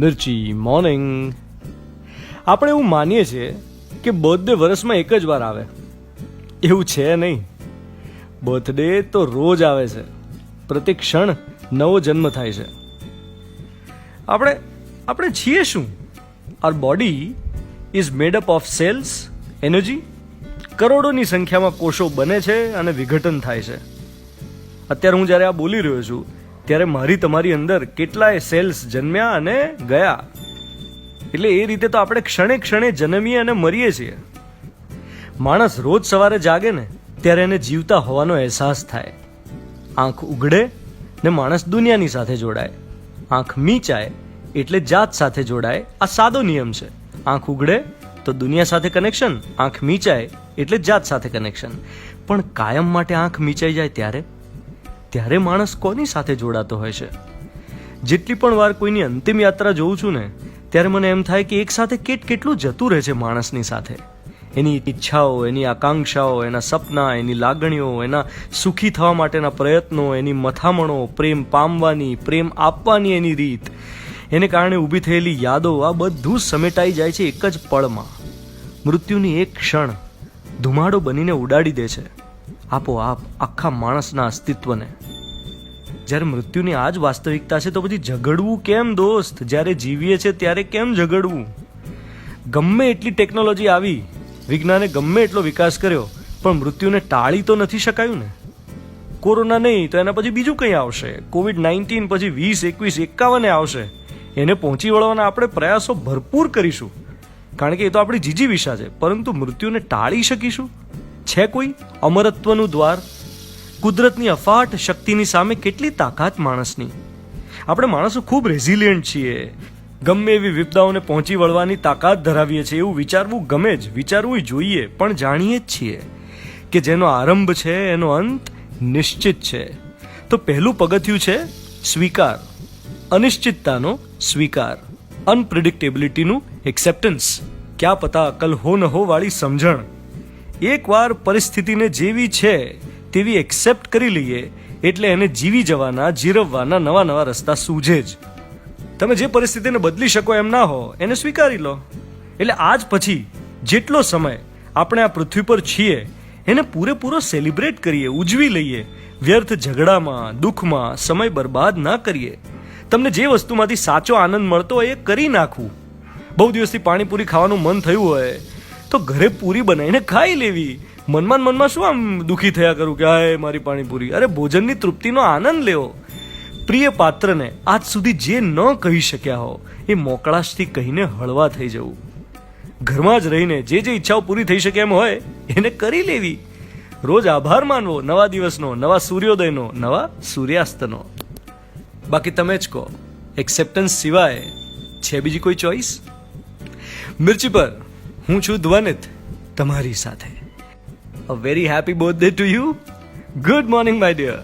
મિર્ચી morning. આપણે એવું માનીએ છીએ કે બર્થડે વર્ષમાં એક જ વાર આવે. એવું છે નહીં. બર્થડે તો રોજ આવે છે. પ્રતિ ક્ષણ નવો જન્મ થાય છે. આપણે છીએ શું? Our body is made up of cells, energy. કરોડોની સંખ્યામાં કોષો બને છે અને વિઘટન થાય છે. અત્યારે હું જ્યારે આ બોલી રહ્યો છું ત્યારે મારી તમારી અંદર કેટલાય સેલ્સ જન્મ્યા અને ગયા. એટલે એ રીતે તો આપણે ક્ષણે ક્ષણે જન્મીએ અને મરીએ છીએ. માણસ રોજ સવારે જાગે ને ત્યારે એને જીવતા હોવાનો અહેસાસ થાય. આંખ ઉઘડે ને માણસ દુનિયાની સાથે જોડાય. આંખ મીચાય એટલે જાત સાથે જોડાય. આ સાદો નિયમ છે. આંખ ઉઘડે તો દુનિયા સાથે કનેક્શન, આંખ મીચાય એટલે જાત સાથે કનેક્શન. પણ કાયમ માટે આંખ મીચાઈ જાય ત્યારે માણસ કોની સાથે જોડાતો હોય છે? જેટલી પણ વાર કોઈની અંતિમ યાત્રા જોઉં છું ને ત્યારે મને એમ થાય કે એક સાથે કેટલું જતું રહે છે માણસની સાથે. એની ઈચ્છાઓ, એની આકાંક્ષાઓ, એના સપના, એની લાગણીઓ, એના સુખી થવા માટેના પ્રયત્નો, એની મથામણો, પ્રેમ પામવાની, પ્રેમ આપવાની એની રીત, એને કારણે ઊભી થયેલી યાદો, આ બધું સમેટાઈ જાય છે એક જ પળમાં. મૃત્યુની એક ક્ષણ ધુમાડો બનીને ઉડાડી દે છે આપોઆપ આખા માણસના અસ્તિત્વને. જ્યારે મૃત્યુની આ જ વાસ્તવિકતા છે તો પછી ઝઘડવું કેમ દોસ્ત? જ્યારે જીવીએ છે ત્યારે કેમ ઝઘડવું? ગમે એટલી ટેકનોલોજી આવી, વિજ્ઞાને ગમે એટલો વિકાસ કર્યો, પણ મૃત્યુને ટાળી તો નથી શકાયું ને. કોરોના નહીં તો એના પછી બીજું કંઈ આવશે. COVID-19 પછી 20, 21, 51 આવશે. એને પહોંચી વળવાના આપણે પ્રયાસો ભરપૂર કરીશું, કારણ કે એ તો આપણી જીજીવિષા છે. પરંતુ મૃત્યુને ટાળી શકીશું? છે કોઈ અમરત્વનું દ્વાર? કુદરતની અફાટ શક્તિની સામે કેટલી તાકાત માણસની. આપણે માણસો ખૂબ રેઝિલિયન્ટ છીએ. ગમે એવી વિપદાઓને પહોંચી વળવાની તાકાત ધરાવીએ છીએ. એવું વિચારવું ગમે જ, વિચારવું જોઈએ, પણ જાણીએ જ છીએ કે જેનો આરંભ છે એનો અંત નિશ્ચિત છે. તો પહેલું પગથિયું છે સ્વીકાર, અનિશ્ચિતતાનો સ્વીકાર, અનપ્રિડિક્ટેબિલિટીનું એક્સેપ્ટન્સ. ક્યાં પતા કલ હો ન હો વાળી સમજણ. એકવાર પરિસ્થિતિને જેવી છે તેવી એક્સેપ્ટ કરી લઈએ એટલે એને જીવી જવાના, જીરવવાના નવા રસ્તા સૂઝે જ. તમે જે પરિસ્થિતિને બદલી શકો એમ ના હો એને સ્વીકારી લો. એટલે આજ પછી જેટલો સમય આપણે આ પૃથ્વી પર છીએ એને પૂરેપૂરો સેલિબ્રેટ કરીએ, ઉજવી લઈએ. વ્યર્થ ઝઘડામાં, દુઃખમાં સમય બરબાદ ના કરીએ. તમને જે વસ્તુમાંથી સાચો આનંદ મળતો હોય એ કરી નાખવું. બહુ દિવસથી પાણીપુરી ખાવાનું મન થયું હોય તો ઘરે પૂરી બનાવીને ખાઈ લેવી. મનમાં શું આમ દુઃખી થયા કરું કે હાય મારી પાણીપુરી? અરે ભોજનની તૃપ્તિનો આનંદ લેવો. પ્રિય પાત્રને આજ સુધી જે ન કહી શક્યા હો એ મોકળાશથી કહીને હળવા થઈ જવું. ઘરમાં જ રહીને જે ઈચ્છાઓ પૂરી થઈ શકે એમ હોય એને કરી લેવી. રોજ આભાર માનવો, નવા દિવસનો, નવા સૂર્યોદયનો, નવા સૂર્યાસ્તનો. બાકી તમે જ કહો, એક્સેપ્ટન્સ સિવાય છે બીજી કોઈ ચોઈસ? મિર્ચી પર હું છું ધ્વનિત તમારી સાથે. A very happy birthday to you. Good morning, my dear.